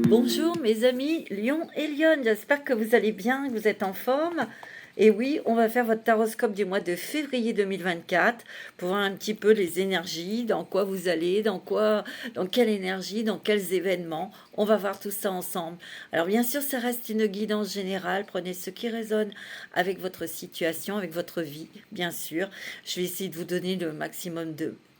Bonjour mes amis Lion et Lyon, j'espère que vous allez bien, que vous êtes en forme. Et oui, on va faire votre taroscope du mois de février 2024 pour voir un petit peu les énergies, dans quoi vous allez, dans quelle énergie, dans quels événements. On va voir tout ça ensemble. Alors bien sûr, ça reste une guidance générale. Prenez ce qui résonne avec votre situation, avec votre vie, bien sûr. Je vais essayer de vous donner le maximum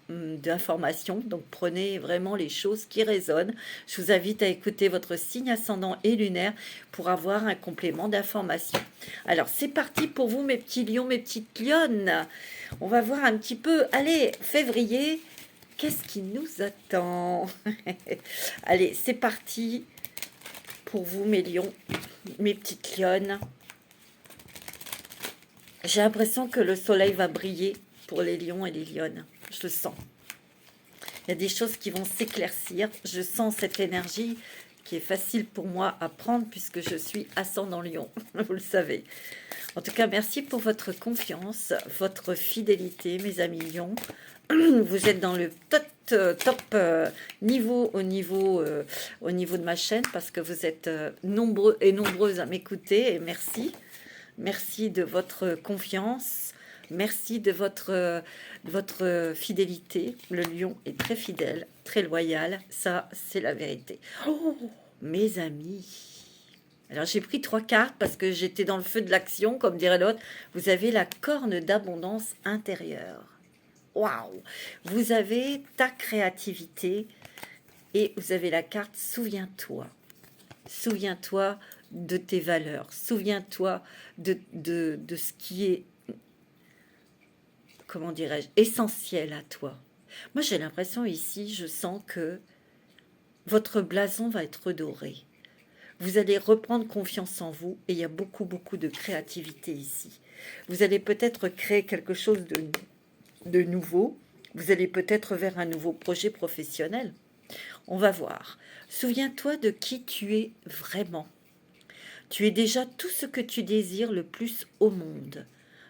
d'informations, donc prenez vraiment les choses qui résonnent. Je vous invite à écouter votre signe ascendant et lunaire pour avoir un complément d'information. Alors c'est parti pour vous mes petits lions, mes petites lionnes. On va voir un petit peu, allez, février, qu'est-ce qui nous attend? Allez, c'est parti pour vous mes lions, mes petites lionnes. J'ai l'impression que le soleil va briller pour les lions et les lionnes. Je le sens. Il y a des choses qui vont s'éclaircir. Je sens cette énergie qui est facile pour moi à prendre puisque je suis ascendant Lion, vous le savez. En tout cas, merci pour votre confiance, votre fidélité, mes amis Lions. Vous êtes dans le top niveau au niveau de ma chaîne parce que vous êtes nombreux et nombreuses à m'écouter et merci. Merci de votre confiance. Merci de votre fidélité. Le lion est très fidèle, très loyal. Ça, c'est la vérité. Oh, mes amis. Alors, j'ai pris 3 cartes parce que j'étais dans le feu de l'action, comme dirait l'autre. Vous avez la corne d'abondance intérieure. Waouh! Vous avez ta créativité et vous avez la carte souviens-toi. Souviens-toi de tes valeurs. Souviens-toi de ce qui est, comment dirais-je, essentiel à toi. Moi, j'ai l'impression ici, je sens que votre blason va être redoré. Vous allez reprendre confiance en vous et il y a beaucoup, beaucoup de créativité ici. Vous allez peut-être créer quelque chose de nouveau. Vous allez peut-être vers un nouveau projet professionnel. On va voir. Souviens-toi de qui tu es vraiment. Tu es déjà tout ce que tu désires le plus au monde.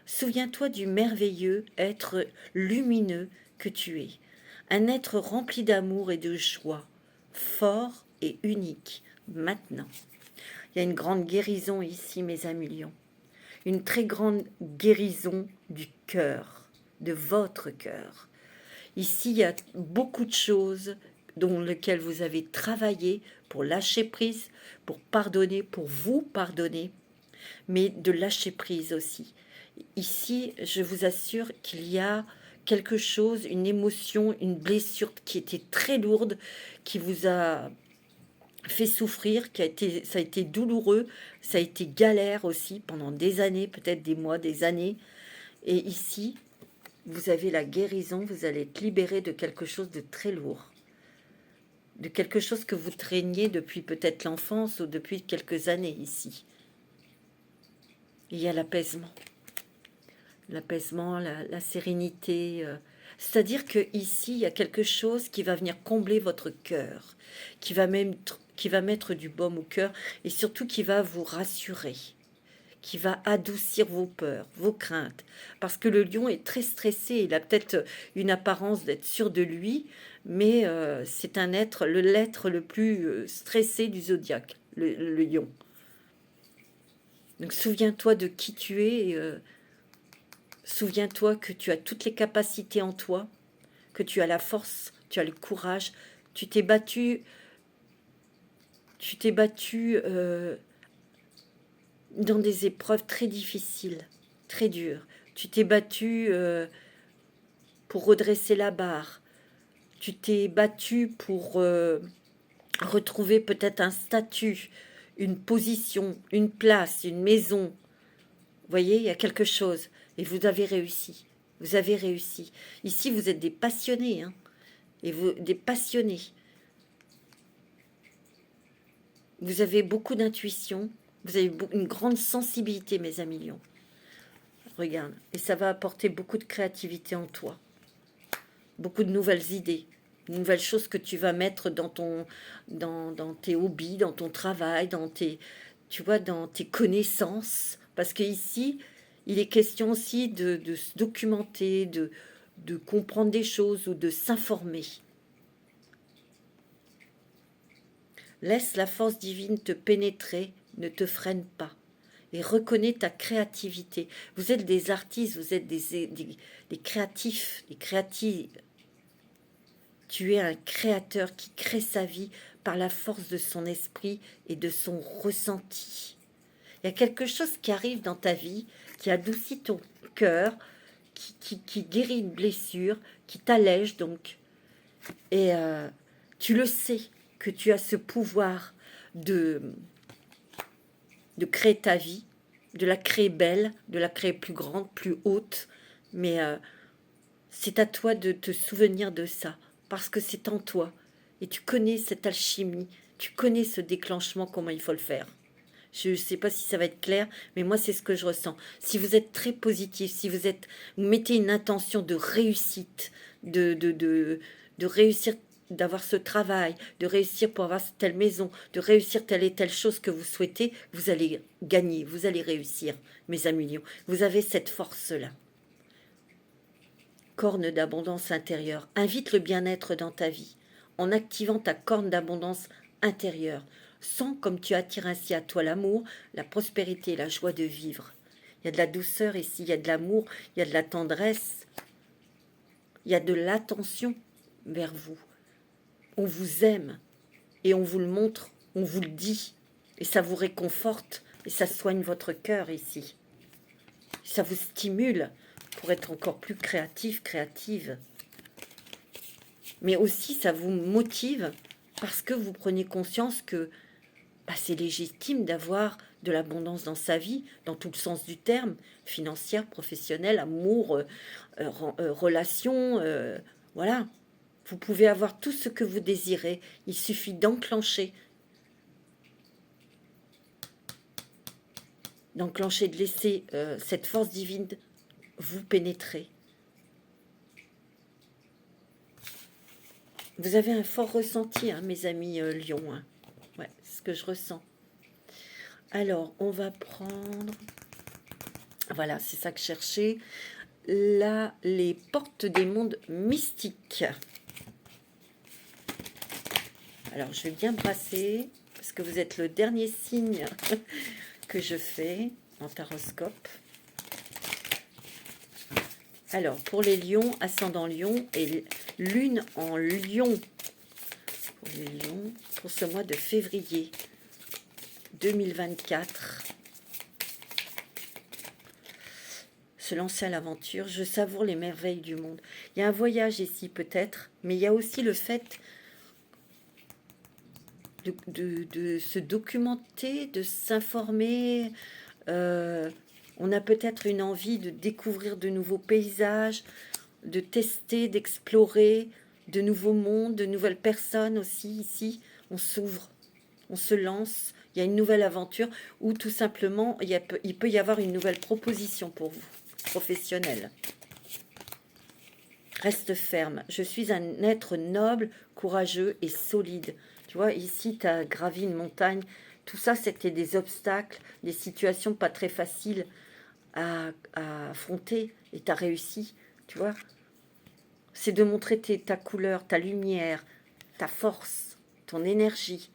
Souviens-toi du merveilleux être lumineux que tu es. Un être rempli d'amour et de joie, fort et unique, maintenant. Il y a une grande guérison ici, mes amis lions. Une très grande guérison du cœur, de votre cœur. Ici, il y a beaucoup de choses dont lesquelles vous avez travaillé pour lâcher prise, pour pardonner, pour vous pardonner, mais de lâcher prise aussi. Ici, je vous assure qu'il y a quelque chose, une émotion, une blessure qui était très lourde, qui vous a fait souffrir, ça a été douloureux, ça a été galère aussi pendant des années, peut-être des mois, des années. Et ici, vous avez la guérison, vous allez être libéré de quelque chose de très lourd, de quelque chose que vous traîniez depuis peut-être l'enfance ou depuis quelques années ici. Il y a l'apaisement, la sérénité. C'est-à-dire que ici, il y a quelque chose qui va venir combler votre cœur, qui va mettre du baume au cœur et surtout qui va vous rassurer, qui va adoucir vos peurs, vos craintes. Parce que le lion est très stressé, il a peut-être une apparence d'être sûr de lui, mais c'est l'être le plus stressé du zodiaque, le lion. Donc souviens-toi de qui tu es, souviens-toi que tu as toutes les capacités en toi, que tu as la force, tu as le courage, tu t'es battu, dans des épreuves très difficiles, très dures. Tu t'es battu pour redresser la barre. Tu t'es battu pour retrouver peut-être un statut, une position, une place, une maison. Vous voyez, il y a quelque chose. Et vous avez réussi. Vous avez réussi. Ici, vous êtes des passionnés. Hein, et vous, des passionnés. Vous avez beaucoup d'intuition. Vous avez une grande sensibilité, mes amis lions. Regarde. Et ça va apporter beaucoup de créativité en toi. Beaucoup de nouvelles idées. De nouvelles choses que tu vas mettre dans tes hobbies, dans ton travail, dans tes connaissances. Parce que ici, il est question aussi de se documenter, de comprendre des choses ou de s'informer. Laisse la force divine te pénétrer, ne te freine pas. Et reconnais ta créativité. Vous êtes des artistes, vous êtes des créatifs, des créatives. Tu es un créateur qui crée sa vie par la force de son esprit et de son ressenti. Il y a quelque chose qui arrive dans ta vie, qui adoucit ton cœur, qui guérit une blessure, qui t'allège donc. Et tu le sais que tu as ce pouvoir de créer ta vie, de la créer belle, de la créer plus grande, plus haute. Mais c'est à toi de te souvenir de ça, parce que c'est en toi. Et tu connais cette alchimie, tu connais ce déclenchement, comment il faut le faire. Je ne sais pas si ça va être clair, mais moi, c'est ce que je ressens. Si vous êtes très positif, si vous mettez une intention de réussite, de réussir, d'avoir ce travail, de réussir pour avoir telle maison, de réussir telle et telle chose que vous souhaitez, vous allez gagner, vous allez réussir, mes amis lions. Vous avez cette force-là. Corne d'abondance intérieure. Invite le bien-être dans ta vie en activant ta corne d'abondance intérieure. Sens comme tu attires ainsi à toi l'amour, la prospérité et la joie de vivre. Il y a de la douceur ici, il y a de l'amour, il y a de la tendresse, il y a de l'attention vers vous. On vous aime et on vous le montre, on vous le dit. Et ça vous réconforte et ça soigne votre cœur ici. Ça vous stimule pour être encore plus créatif, créative. Mais aussi, ça vous motive parce que vous prenez conscience que c'est légitime d'avoir de l'abondance dans sa vie, dans tout le sens du terme, financière, professionnelle, amour, relation, voilà. Vous pouvez avoir tout ce que vous désirez. Il suffit d'enclencher, de laisser cette force divine vous pénétrer. Vous avez un fort ressenti, hein, mes amis lions. Hein. Ouais, c'est ce que je ressens. Alors, on va prendre... Voilà, c'est ça que je cherchais. Là, les portes des mondes mystiques. Alors, je vais bien brasser, parce que vous êtes le dernier signe que je fais en taroscope. Alors, pour les lions, ascendant lion et lune en lion. Pour les lions, pour ce mois de février 2024. Se lancer à l'aventure, je savoure les merveilles du monde. Il y a un voyage ici peut-être, mais il y a aussi le fait de se documenter, de s'informer. On a peut-être une envie de découvrir de nouveaux paysages, de tester, d'explorer de nouveaux mondes, de nouvelles personnes aussi ici. On s'ouvre, on se lance. Il y a une nouvelle aventure ou tout simplement, il peut y avoir une nouvelle proposition pour vous, professionnelle. Reste ferme. Je suis un être noble, courageux et solide. Tu vois, ici, tu as gravi une montagne. Tout ça, c'était des obstacles, des situations pas très faciles à affronter. Et tu as réussi, tu vois. C'est de montrer ta couleur, ta lumière, ta force, ton énergie.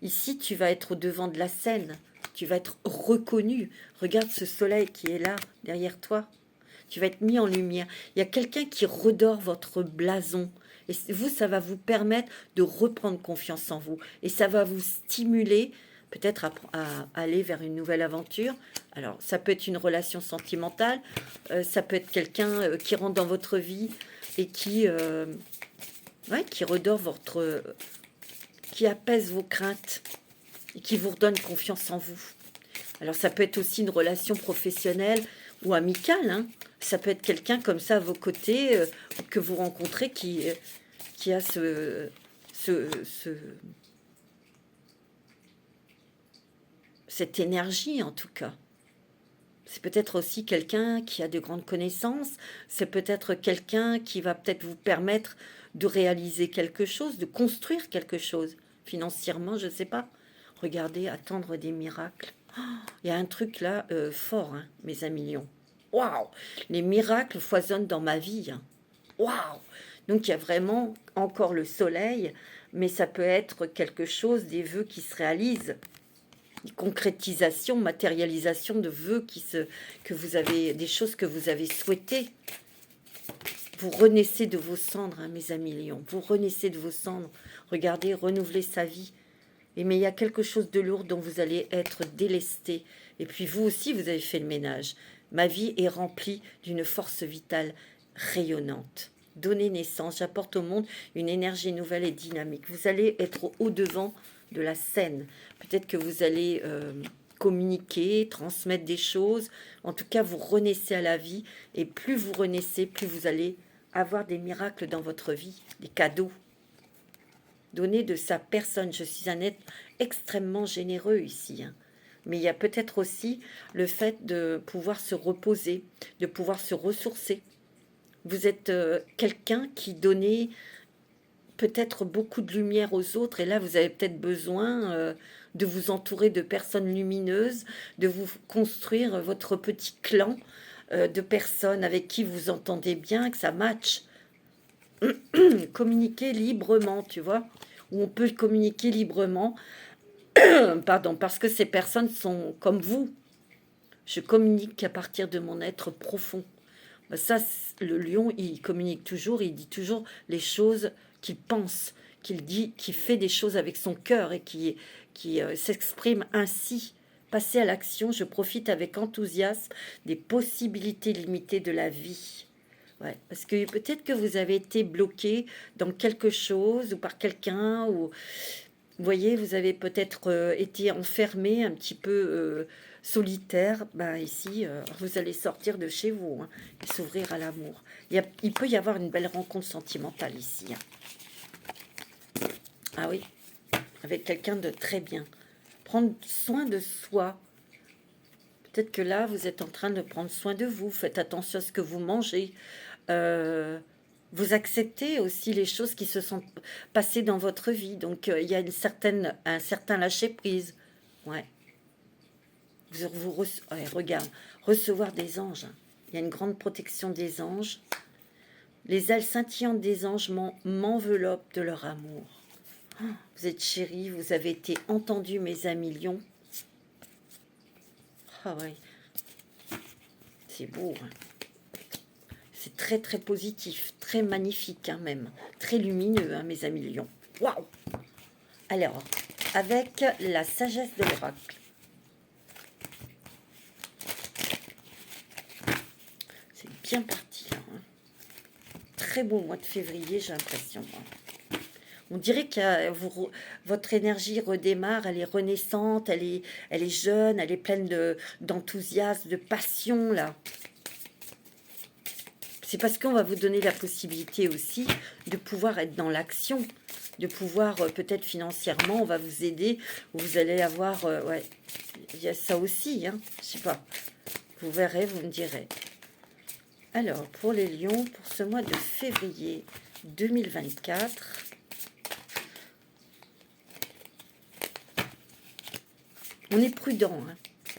Ici, tu vas être au devant de la scène. Tu vas être reconnu. Regarde ce soleil qui est là, derrière toi. Tu vas être mis en lumière. Il y a quelqu'un qui redore votre blason. Et vous, ça va vous permettre de reprendre confiance en vous. Et ça va vous stimuler peut-être à aller vers une nouvelle aventure. Alors, ça peut être une relation sentimentale. Ça peut être quelqu'un qui rentre dans votre vie et qui redore qui apaise vos craintes et qui vous redonne confiance en vous. Alors, ça peut être aussi une relation professionnelle ou amicale, hein. Ça peut être quelqu'un comme ça à vos côtés que vous rencontrez qui a cette énergie en tout cas. C'est peut-être aussi quelqu'un qui a de grandes connaissances, c'est peut-être quelqu'un qui va peut-être vous permettre de réaliser quelque chose, de construire quelque chose financièrement, je ne sais pas. Regardez, attendre des miracles. Oh, il y a un truc là fort, hein, mes amis lions. Waouh! Les miracles foisonnent dans ma vie. Hein. Waouh! Donc il y a vraiment encore le soleil, mais ça peut être quelque chose, des vœux qui se réalisent, une concrétisation, matérialisation de vœux que vous avez, des choses que vous avez souhaitées. Vous renaissez de vos cendres, hein, mes amis lions. Vous renaissez de vos cendres. Regardez, renouveler sa vie. Mais il y a quelque chose de lourd dont vous allez être délesté. Et puis vous aussi, vous avez fait le ménage. Ma vie est remplie d'une force vitale rayonnante. Donnez naissance, j'apporte au monde une énergie nouvelle et dynamique. Vous allez être au-devant de la scène. Peut-être que vous allez communiquer, transmettre des choses. En tout cas, vous renaissez à la vie. Et plus vous renaissez, plus vous allez avoir des miracles dans votre vie, des cadeaux. Donner de sa personne. Je suis un être extrêmement généreux ici. Hein. Mais il y a peut-être aussi le fait de pouvoir se reposer, de pouvoir se ressourcer. Vous êtes quelqu'un qui donnait peut-être beaucoup de lumière aux autres. Et là, vous avez peut-être besoin de vous entourer de personnes lumineuses, de vous construire votre petit clan de personnes avec qui vous entendez bien, que ça matche. Communiquer librement, tu vois, où on peut communiquer librement, pardon, parce que ces personnes sont comme vous. Je communique qu'à partir de mon être profond. Ça, le lion, il communique toujours, il dit toujours les choses qu'il pense, qu'il dit, qu'il fait des choses avec son cœur et qui s'exprime ainsi. Passer à l'action, je profite avec enthousiasme des possibilités limitées de la vie. Ouais, parce que peut-être que vous avez été bloqué dans quelque chose ou par quelqu'un, ou vous voyez, vous avez peut-être été enfermé un petit peu solitaire. Ben, ici, vous allez sortir de chez vous hein, et s'ouvrir à l'amour. Il peut y avoir une belle rencontre sentimentale ici. Hein. Ah oui, avec quelqu'un de très bien. Prendre soin de soi. Peut-être que là, vous êtes en train de prendre soin de vous. Faites attention à ce que vous mangez. Vous acceptez aussi les choses qui se sont passées dans votre vie. Donc, il y a un certain lâcher-prise. Ouais. Ouais, regarde, recevoir des anges. Hein. Il y a une grande protection des anges. Les ailes scintillantes des anges m'enveloppent de leur amour. Oh, vous êtes chéris, vous avez été entendus, mes amis lions. Ah ouais, c'est beau. Hein. C'est très très positif, très magnifique hein, même, très lumineux hein, mes amis lions. Waouh! Alors, avec la sagesse de l'oracle. C'est bien parti là. Hein. Très beau mois de février, j'ai l'impression. Hein. On dirait que votre énergie redémarre, elle est renaissante, elle est jeune, elle est pleine d'enthousiasme, de passion là. C'est parce qu'on va vous donner la possibilité aussi de pouvoir être dans l'action, de pouvoir peut-être financièrement, on va vous aider, vous allez avoir, ouais, il y a ça aussi, hein, je sais pas, vous verrez, vous me direz. Alors, pour les lions, pour ce mois de février 2024, on est prudent, hein.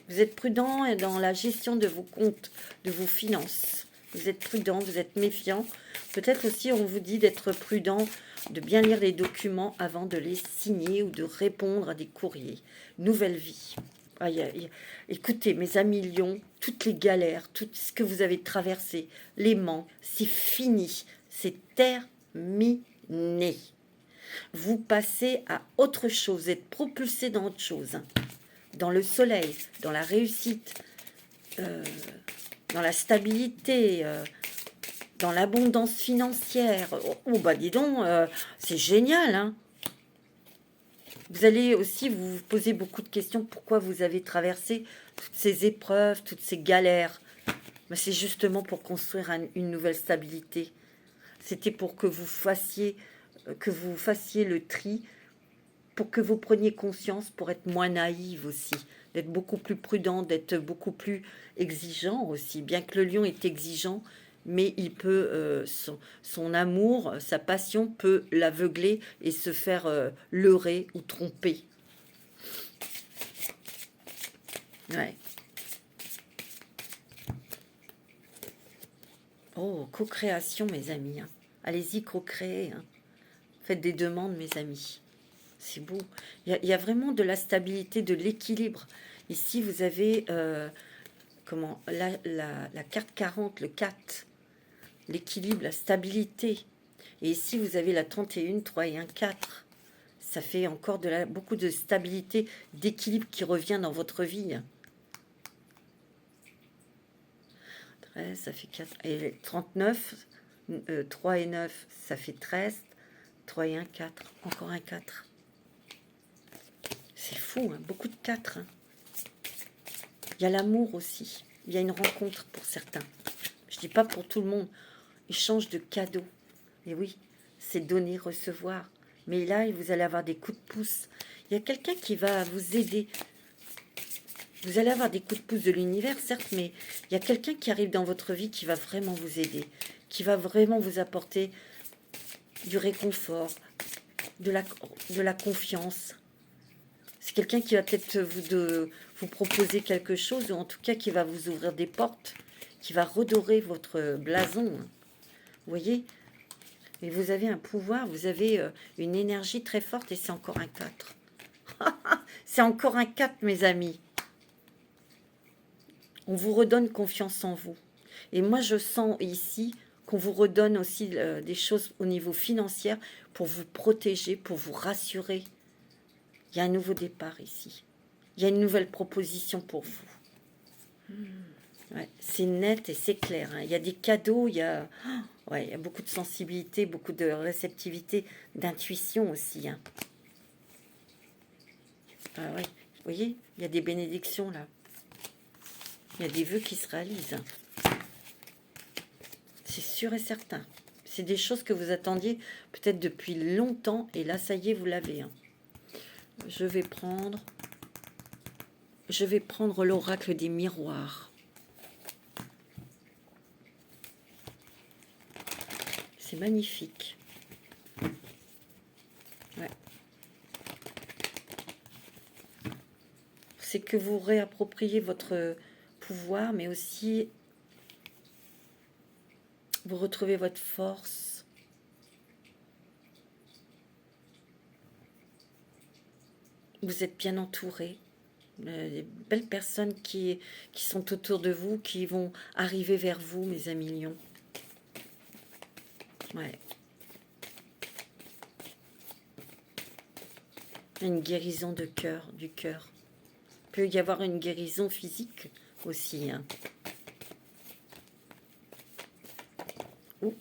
Vous êtes prudent dans la gestion de vos comptes, de vos finances. Vous êtes prudent, vous êtes méfiant. Peut-être aussi, on vous dit d'être prudent, de bien lire les documents avant de les signer ou de répondre à des courriers. Nouvelle vie. Écoutez, mes amis lions, toutes les galères, tout ce que vous avez traversé, l'aimant, c'est fini. C'est terminé. Vous passez à autre chose, vous êtes propulsé dans autre chose. Hein. Dans le soleil, dans la réussite, dans la stabilité, dans l'abondance financière. Oh bah dis donc, c'est génial. Hein. Vous allez aussi vous poser beaucoup de questions. Pourquoi vous avez traversé toutes ces épreuves, toutes ces galères? Ben, c'est justement pour construire une nouvelle stabilité. C'était pour que vous fassiez le tri, pour que vous preniez conscience, pour être moins naïve aussi, d'être beaucoup plus prudent, d'être beaucoup plus exigeant aussi. Bien que le lion est exigeant, mais il peut, son amour, sa passion peut l'aveugler et se faire leurrer ou tromper. Ouais. Oh, co-création, mes amis. Hein. Allez-y, co-créer. Hein. Faites des demandes, mes amis. C'est beau. Il y a vraiment de la stabilité, de l'équilibre. Ici, vous avez comment la carte 40, le 4, l'équilibre, la stabilité. Et ici, vous avez la 31, 3 et 1, 4. Ça fait encore beaucoup de stabilité, d'équilibre qui revient dans votre vie. 13, ça fait 4. Et 39, 3 et 9, ça fait 13. 3 et 1, 4. Encore un 4. C'est fou, hein, beaucoup de 4. Hein. Il y a l'amour aussi. Il y a une rencontre pour certains. Je ne dis pas pour tout le monde. Échange de cadeaux. Et oui, c'est donner, recevoir. Mais là, vous allez avoir des coups de pouce. Il y a quelqu'un qui va vous aider. Vous allez avoir des coups de pouce de l'univers, certes, mais il y a quelqu'un qui arrive dans votre vie qui va vraiment vous aider, qui va vraiment vous apporter du réconfort, de la confiance. C'est quelqu'un qui va peut-être vous proposer quelque chose, ou en tout cas qui va vous ouvrir des portes, qui va redorer votre blason. Vous voyez? Et vous avez un pouvoir, vous avez une énergie très forte, et c'est encore un 4. C'est encore un 4, mes amis. On vous redonne confiance en vous. Et moi, je sens ici qu'on vous redonne aussi des choses au niveau financier pour vous protéger, pour vous rassurer. Il y a un nouveau départ ici. Il y a une nouvelle proposition pour vous. Ouais, c'est net et c'est clair. Hein. Il y a des cadeaux, il y a beaucoup de sensibilité, beaucoup de réceptivité, d'intuition aussi. Hein. Ah ouais, vous voyez, il y a des bénédictions là. Il y a des vœux qui se réalisent. C'est sûr et certain. C'est des choses que vous attendiez peut-être depuis longtemps. Et là, ça y est, vous l'avez. Hein. Je vais prendre l'oracle des miroirs. C'est magnifique. Ouais. C'est que vous réappropriez votre pouvoir, mais aussi vous retrouvez votre force. Vous êtes bien entouré. Des belles personnes qui sont autour de vous, qui vont arriver vers vous, mes amis lions. Ouais. Une guérison de cœur, du cœur. Il peut y avoir une guérison physique aussi. Hein. Vous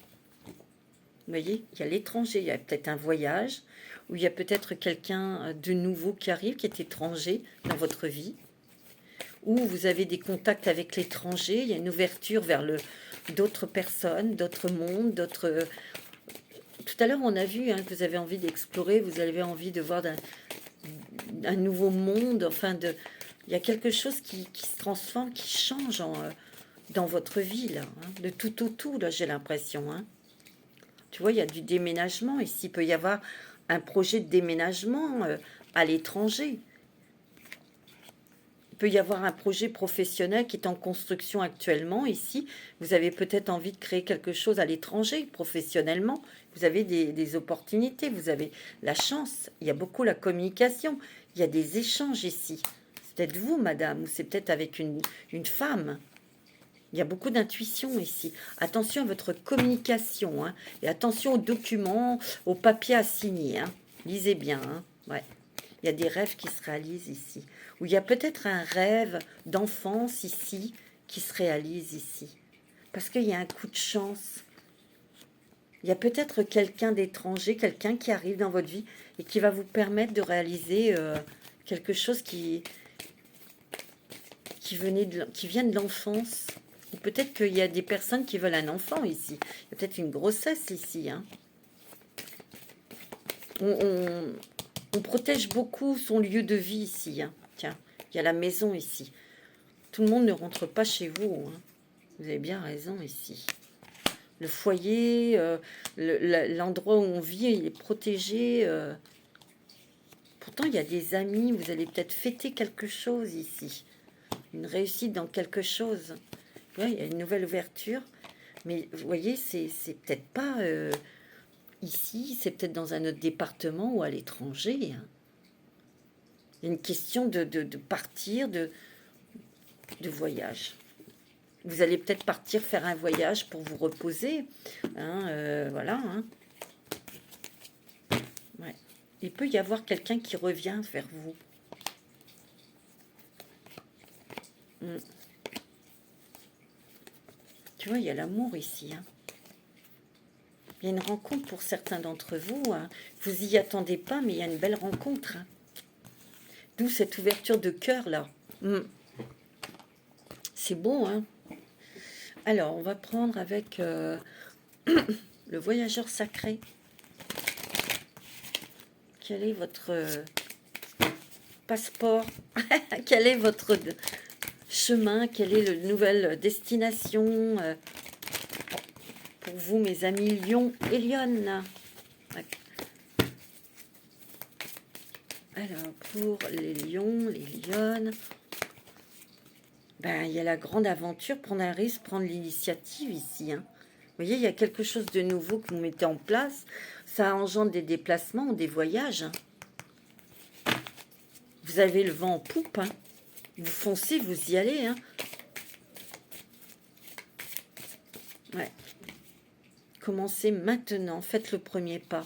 voyez, il y a l'étranger, il y a peut-être un voyage, ou il y a peut-être quelqu'un de nouveau qui arrive, qui est étranger dans votre vie, ou vous avez des contacts avec l'étranger, il y a une ouverture vers d'autres personnes, d'autres mondes, d'autres... Tout à l'heure, on a vu que vous avez envie d'explorer, vous avez envie de voir un nouveau monde, enfin, il y a quelque chose qui se transforme, qui change dans votre vie, là, hein, de tout au tout, là, j'ai l'impression, hein. Tu vois, il y a du déménagement ici. Il peut y avoir un projet de déménagement à l'étranger. Il peut y avoir un projet professionnel qui est en construction actuellement ici. Vous avez peut-être envie de créer quelque chose à l'étranger, professionnellement. Vous avez des opportunités, vous avez la chance. Il y a beaucoup la communication. Il y a des échanges ici. C'est peut-être vous, madame, ou c'est peut-être avec une femme. Il y a beaucoup d'intuition ici. Attention à votre communication. Hein, et attention aux documents, aux papiers à signer. Hein. Lisez bien. Hein, ouais. Il y a des rêves qui se réalisent ici. Ou il y a peut-être un rêve d'enfance ici qui se réalise ici. Parce qu'il y a un coup de chance. Il y a peut-être quelqu'un d'étranger, quelqu'un qui arrive dans votre vie et qui va vous permettre de réaliser quelque chose qui vient de l'enfance. Ou peut-être qu'il y a des personnes qui veulent un enfant ici. Il y a peut-être une grossesse ici. Hein. On protège beaucoup son lieu de vie ici. Hein. Tiens, il y a la maison ici. Tout le monde ne rentre pas chez vous. Hein. Vous avez bien raison ici. Le foyer, l'endroit où on vit, il est protégé. Pourtant, il y a des amis. Vous allez peut-être fêter quelque chose ici. Une réussite dans quelque chose. Ouais, il y a une nouvelle ouverture. Mais vous voyez, c'est peut-être pas ici, c'est peut-être dans un autre département ou à l'étranger. Hein. Il y a une question de partir, de voyage. Vous allez peut-être partir faire un voyage pour vous reposer. Hein, voilà. Hein. Ouais. Il peut y avoir quelqu'un qui revient vers vous. Tu vois, il y a l'amour ici. Hein. Il y a une rencontre pour certains d'entre vous. Hein. Vous y attendez pas, mais il y a une belle rencontre. Hein. D'où cette ouverture de cœur, là. C'est beau, hein. Alors, on va prendre avec le voyageur sacré. Quel est votre passeport? Quel est votre chemin? Quelle est la nouvelle destination pour vous, mes amis lions et lionnes? Alors, pour les lions, les lionnes, ben, il y a la grande aventure, prendre un risque, prendre l'initiative ici. Hein. Vous voyez, il y a quelque chose de nouveau que vous mettez en place. Ça engendre des déplacements, des voyages. Hein. Vous avez le vent en poupe. Hein. Vous foncez, vous y allez. Hein. Ouais. Commencez maintenant. Faites le premier pas.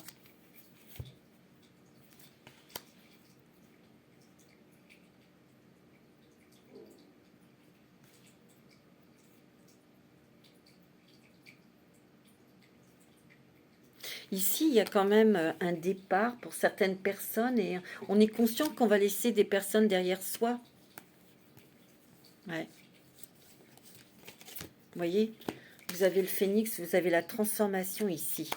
Ici, il y a quand même un départ pour certaines personnes et on est conscient qu'on va laisser des personnes derrière soi. Ouais. Vous voyez, vous avez le phénix, vous avez la transformation ici.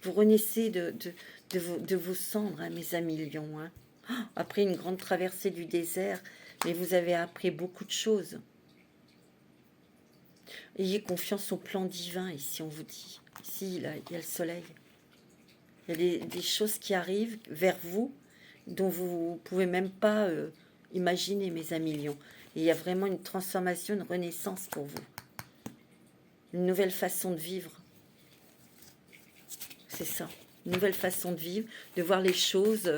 Vous renaissez de vos cendres, hein, mes amis lions. Hein. Après une grande traversée du désert, mais vous avez appris beaucoup de choses. Ayez confiance au plan divin ici, on vous dit. Ici, là, il y a le soleil. Il y a des choses qui arrivent vers vous dont vous ne pouvez même pas imaginer, mes amis lions. Et il y a vraiment une transformation, une renaissance pour vous. Une nouvelle façon de vivre. C'est ça. Une nouvelle façon de vivre, de voir les choses.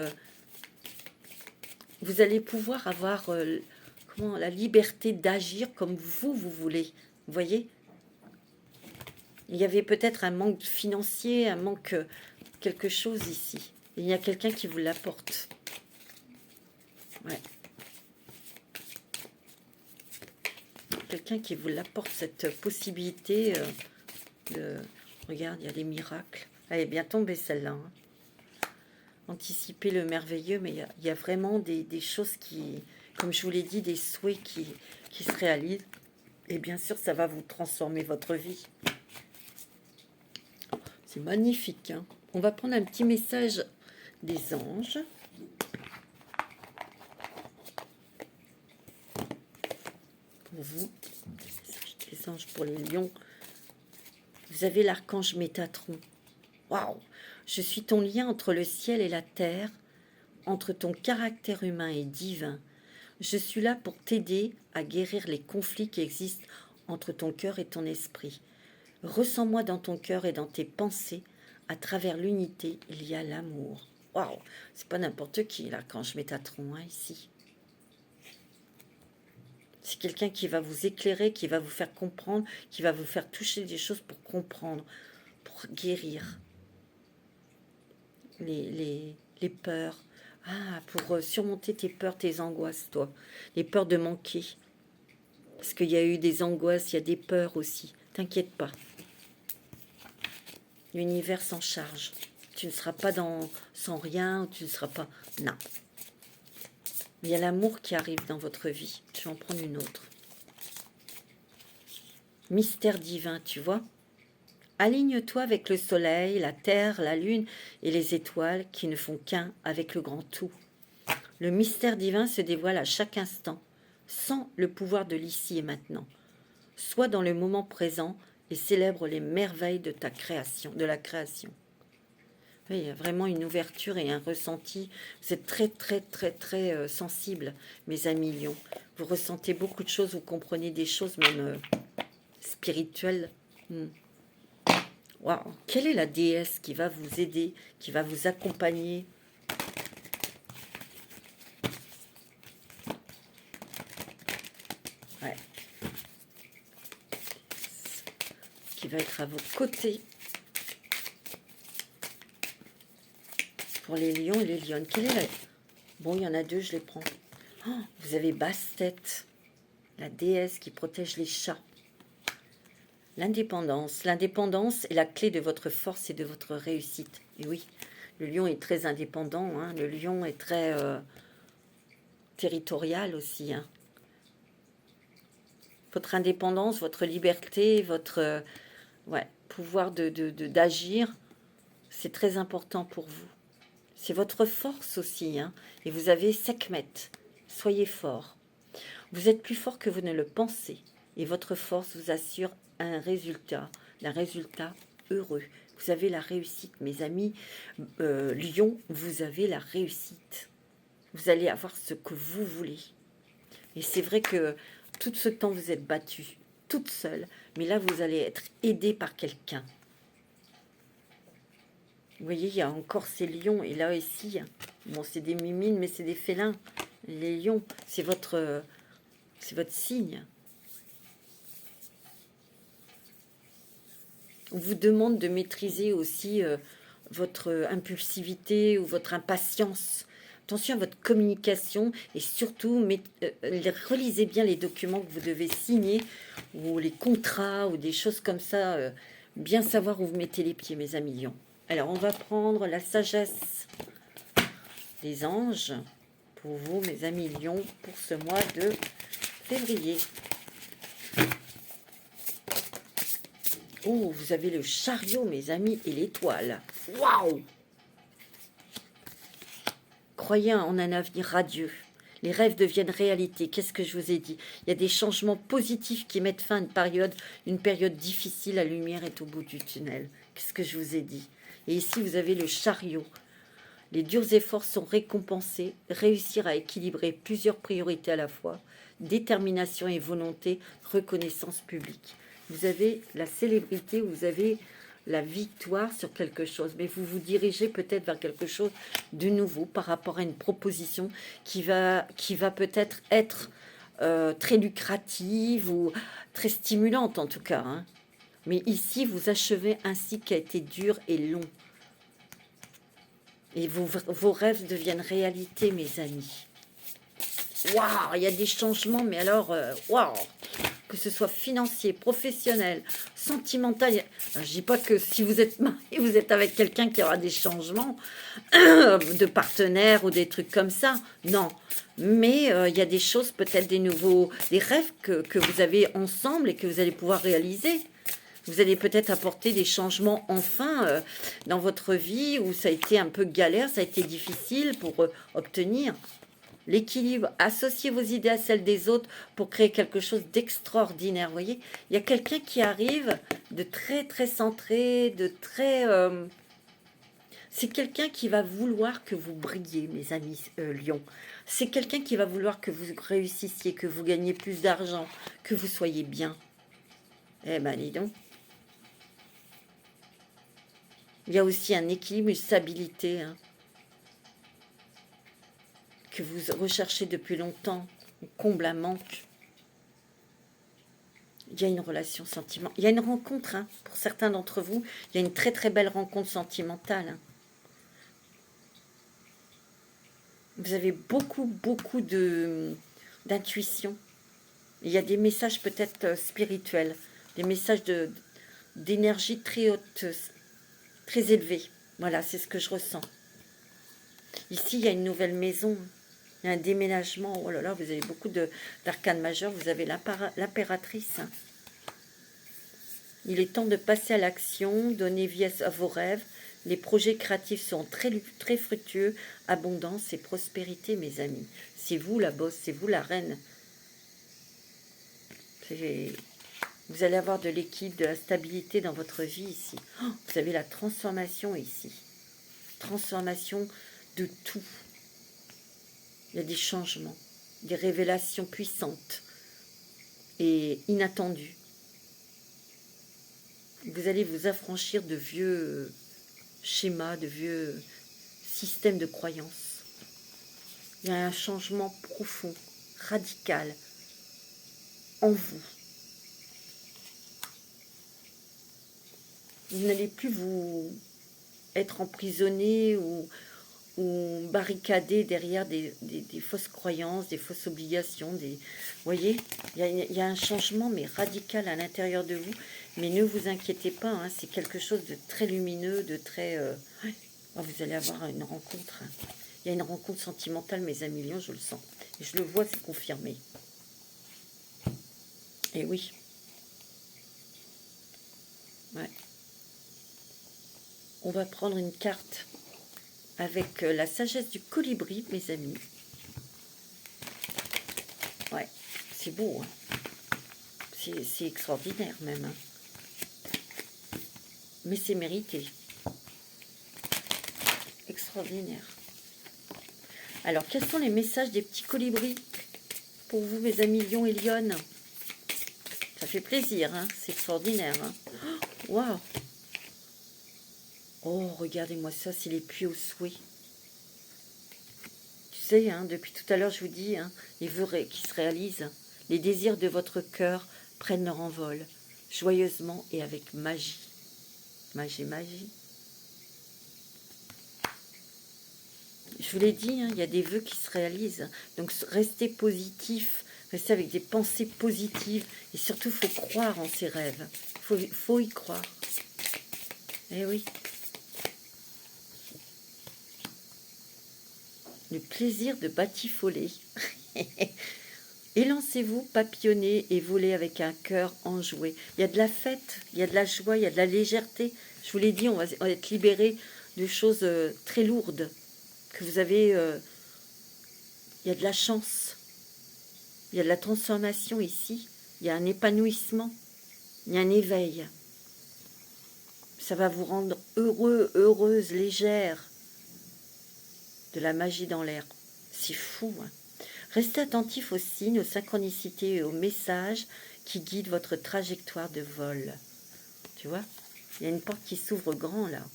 Vous allez pouvoir avoir la liberté d'agir comme vous voulez. Vous voyez? Il y avait peut-être un manque financier, un manque quelque chose ici. Il y a quelqu'un qui vous l'apporte. Ouais. Quelqu'un qui vous l'apporte, cette possibilité de... Regarde, il y a des miracles. Elle est bien tombée celle-là. Hein. Anticiper le merveilleux, mais il y a vraiment des choses qui, comme je vous l'ai dit, des souhaits qui se réalisent. Et bien sûr, ça va vous transformer votre vie. C'est magnifique. Hein. On va prendre un petit message des anges. Pour vous, les anges pour les lions. Vous avez l'archange Métatron. Waouh! Je suis ton lien entre le ciel et la terre, entre ton caractère humain et divin. Je suis là pour t'aider à guérir les conflits qui existent entre ton cœur et ton esprit. Ressens-moi dans ton cœur et dans tes pensées. À travers l'unité, il y a l'amour. Waouh! C'est pas n'importe qui, l'archange Métatron, hein, ici. C'est quelqu'un qui va vous éclairer, qui va vous faire comprendre, qui va vous faire toucher des choses pour comprendre, pour guérir les peurs. Ah, pour surmonter tes peurs, tes angoisses, toi. Les peurs de manquer. Parce qu'il y a eu des angoisses, il y a des peurs aussi. T'inquiète pas. L'univers s'en charge. Tu ne seras pas sans rien, tu ne seras pas... Non. Il y a l'amour qui arrive dans votre vie. Je vais en prendre une autre. Mystère divin, tu vois. Aligne-toi avec le soleil, la terre, la lune et les étoiles qui ne font qu'un avec le grand tout. Le mystère divin se dévoile à chaque instant, sans le pouvoir de l'ici et maintenant. Sois dans le moment présent et célèbre les merveilles de ta création, de la création. Oui, il y a vraiment une ouverture et un ressenti. Vous êtes très, très, très, très sensible, mes amis lions. Vous ressentez beaucoup de choses, vous comprenez des choses même spirituelles. Waouh, quelle est la déesse qui va vous aider, qui va vous accompagner? Ouais. Qui va être à vos côtés. Pour les lions et les lionnes. Quelle est la... Bon, il y en a deux, je les prends. Oh, vous avez Bastet, la déesse qui protège les chats. L'indépendance. L'indépendance est la clé de votre force et de votre réussite. Et oui, le lion est très indépendant. Hein. Le lion est très territorial aussi. Hein. Votre indépendance, votre liberté, votre ouais, pouvoir d'agir, c'est très important pour vous. C'est votre force aussi. Hein. Et vous avez Sekhmet. Soyez fort. Vous êtes plus fort que vous ne le pensez. Et votre force vous assure un résultat heureux. Vous avez la réussite, mes amis. Lion, vous avez la réussite. Vous allez avoir ce que vous voulez. Et c'est vrai que tout ce temps, vous êtes battue, toute seule. Mais là, vous allez être aidée par quelqu'un. Vous voyez, il y a encore ces lions. Et là ici, bon, c'est des mimines, mais c'est des félins. Les lions, c'est votre signe. On vous demande de maîtriser aussi votre impulsivité ou votre impatience. Attention à votre communication et surtout, relisez bien les documents que vous devez signer ou les contrats ou des choses comme ça. Bien savoir où vous mettez les pieds, mes amis lions. Alors, on va prendre la sagesse des anges pour vous, mes amis lions, pour ce mois de février. Oh, vous avez le chariot, mes amis, et l'étoile. Waouh! Croyez en un avenir radieux. Les rêves deviennent réalité. Qu'est-ce que je vous ai dit? Il y a des changements positifs qui mettent fin à une période difficile. La lumière est au bout du tunnel. Qu'est-ce que je vous ai dit? Et ici, vous avez le chariot. Les durs efforts sont récompensés. Réussir à équilibrer plusieurs priorités à la fois. Détermination et volonté. Reconnaissance publique. Vous avez la célébrité, vous avez la victoire sur quelque chose, mais vous vous dirigez peut-être vers quelque chose de nouveau par rapport à une proposition qui va peut-être être, très lucrative ou très stimulante en tout cas. Hein. Mais ici, vous achevez un cycle qui a été dur et long. Et vos rêves deviennent réalité, mes amis. Waouh, il y a des changements, mais alors, waouh, que ce soit financier, professionnel, sentimental. Je ne dis pas que si vous êtes marié, vous êtes avec quelqu'un qui aura des changements de partenaire ou des trucs comme ça. Non, mais il y a des choses, peut-être des rêves que vous avez ensemble et que vous allez pouvoir réaliser. Vous allez peut-être apporter des changements enfin dans votre vie où ça a été un peu galère, ça a été difficile pour obtenir. L'équilibre, associez vos idées à celles des autres pour créer quelque chose d'extraordinaire. Vous voyez, il y a quelqu'un qui arrive de très très centré, de très... c'est quelqu'un qui va vouloir que vous brilliez, mes amis Lions. C'est quelqu'un qui va vouloir que vous réussissiez, que vous gagniez plus d'argent, que vous soyez bien. Eh ben, dis donc. Il y a aussi un équilibre, une stabilité, hein, que vous recherchez depuis longtemps, on comble un manque. Il y a une relation sentimentale. Il y a une rencontre, hein, pour certains d'entre vous. Il y a une très très belle rencontre sentimentale. Hein. Vous avez beaucoup d'intuition. Il y a des messages peut-être spirituels, des messages d'énergie très haute, très élevée. Voilà, c'est ce que je ressens. Ici, il y a une nouvelle maison. Il y a un déménagement. Oh là là, vous avez beaucoup d'arcanes majeures. Vous avez l'impératrice. Il est temps de passer à l'action, donner vie à vos rêves. Les projets créatifs sont très, très fructueux. Abondance et prospérité, mes amis. C'est vous la bosse, c'est vous la reine. Vous allez avoir de l'équilibre, de la stabilité dans votre vie ici. Oh, vous avez la transformation ici. Transformation de tout. Il y a des changements, des révélations puissantes et inattendues. Vous allez vous affranchir de vieux schémas, de vieux systèmes de croyances. Il y a un changement profond, radical en vous. Vous n'allez plus vous être emprisonné ou barricadé derrière des fausses croyances, des fausses obligations. Vous voyez, il y a un changement, mais radical à l'intérieur de vous. Mais ne vous inquiétez pas, hein, c'est quelque chose de très lumineux, de très... Oh, vous allez avoir une rencontre. Hein. Il y a une rencontre sentimentale, mes amis lions, je le sens. Et je le vois, c'est confirmé. Et oui. Ouais. On va prendre une carte avec la sagesse du colibri, mes amis. Ouais, c'est beau. Hein. C'est extraordinaire même. Hein. Mais c'est mérité. Extraordinaire. Alors, quels sont les messages des petits colibris pour vous, mes amis lions et lionnes? Ça fait plaisir, hein, c'est extraordinaire. Hein. Waouh! Oh, regardez-moi ça, c'est les puits au souhait. Tu sais, hein, depuis tout à l'heure, je vous dis, hein, les vœux qui se réalisent, les désirs de votre cœur prennent leur envol, joyeusement et avec magie. Magie, magie. Je vous l'ai dit, hein, il y a des vœux qui se réalisent. Donc, restez positif, restez avec des pensées positives. Et surtout, il faut croire en ses rêves. Il faut y croire. Eh oui. Le plaisir de batifoler. Élancez-vous, papillonnez et volez avec un cœur enjoué. Il y a de la fête, il y a de la joie, il y a de la légèreté. Je vous l'ai dit, on va être libéré de choses très lourdes. Que vous avez... il y a de la chance. Il y a de la transformation ici. Il y a un épanouissement. Il y a un éveil. Ça va vous rendre heureux, heureuse, légère. De la magie dans l'air. C'est fou. Hein. Restez attentif aux signes, aux synchronicités et aux messages qui guident votre trajectoire de vol. Tu vois? Il y a une porte qui s'ouvre grand là.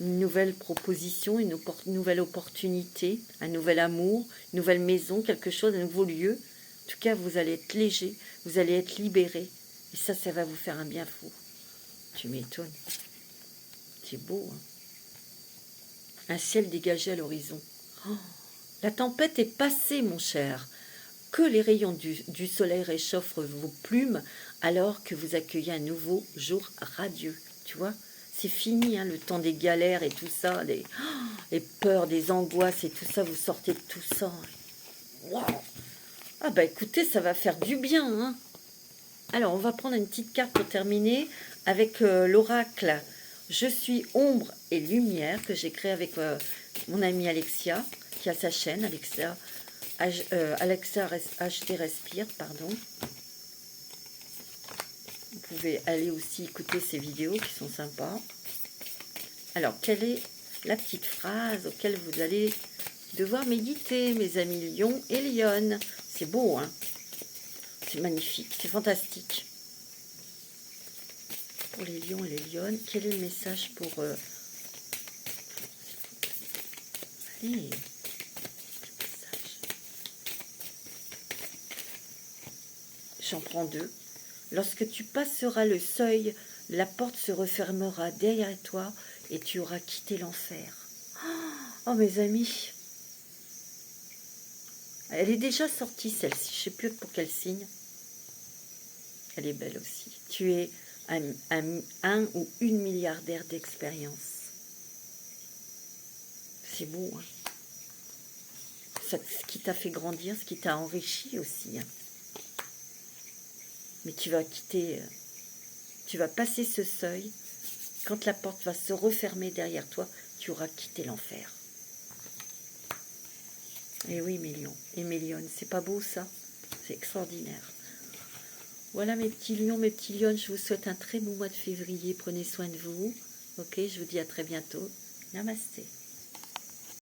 Une nouvelle proposition, une nouvelle opportunité, un nouvel amour, une nouvelle maison, quelque chose, un nouveau lieu. En tout cas, vous allez être léger, vous allez être libéré. Et ça va vous faire un bien fou. Tu m'étonnes. C'est beau, hein? Un ciel dégagé à l'horizon. Oh, la tempête est passée, mon cher. Que les rayons du soleil réchauffent vos plumes alors que vous accueillez un nouveau jour radieux. Tu vois? C'est fini, hein, le temps des galères et tout ça, les peurs, des angoisses et tout ça, vous sortez de tout ça. Wow. Ah bah écoutez, ça va faire du bien. Hein. Alors, on va prendre une petite carte pour terminer avec l'oracle « Je suis ombre et lumière » que j'ai créé avec mon amie Alexia, qui a sa chaîne, Alexia HT Respire, pardon. Vous pouvez aller aussi écouter ces vidéos qui sont sympas. Alors, quelle est la petite phrase auquel vous allez devoir méditer, mes amis lions et lionnes? C'est beau, hein? C'est magnifique, c'est fantastique. Pour les lions et les lionnes, quel est le message pour... Allez, j'en prends deux. Lorsque tu passeras le seuil, la porte se refermera derrière toi et tu auras quitté l'enfer. Oh, mes amis. Elle est déjà sortie, celle-ci. Je ne sais plus pour quel signe. Elle est belle aussi. Tu es un ou une milliardaire d'expérience. C'est beau, hein? Ce qui t'a fait grandir, ce qui t'a enrichi aussi. Hein? Mais tu vas quitter, tu vas passer ce seuil. Quand la porte va se refermer derrière toi, tu auras quitté l'enfer. Et oui, mes lions et mes lionnes, c'est pas beau ça? C'est extraordinaire. Voilà mes petits lions, mes petits lionnes, je vous souhaite un très bon mois de février. Prenez soin de vous. Ok, je vous dis à très bientôt. Namasté.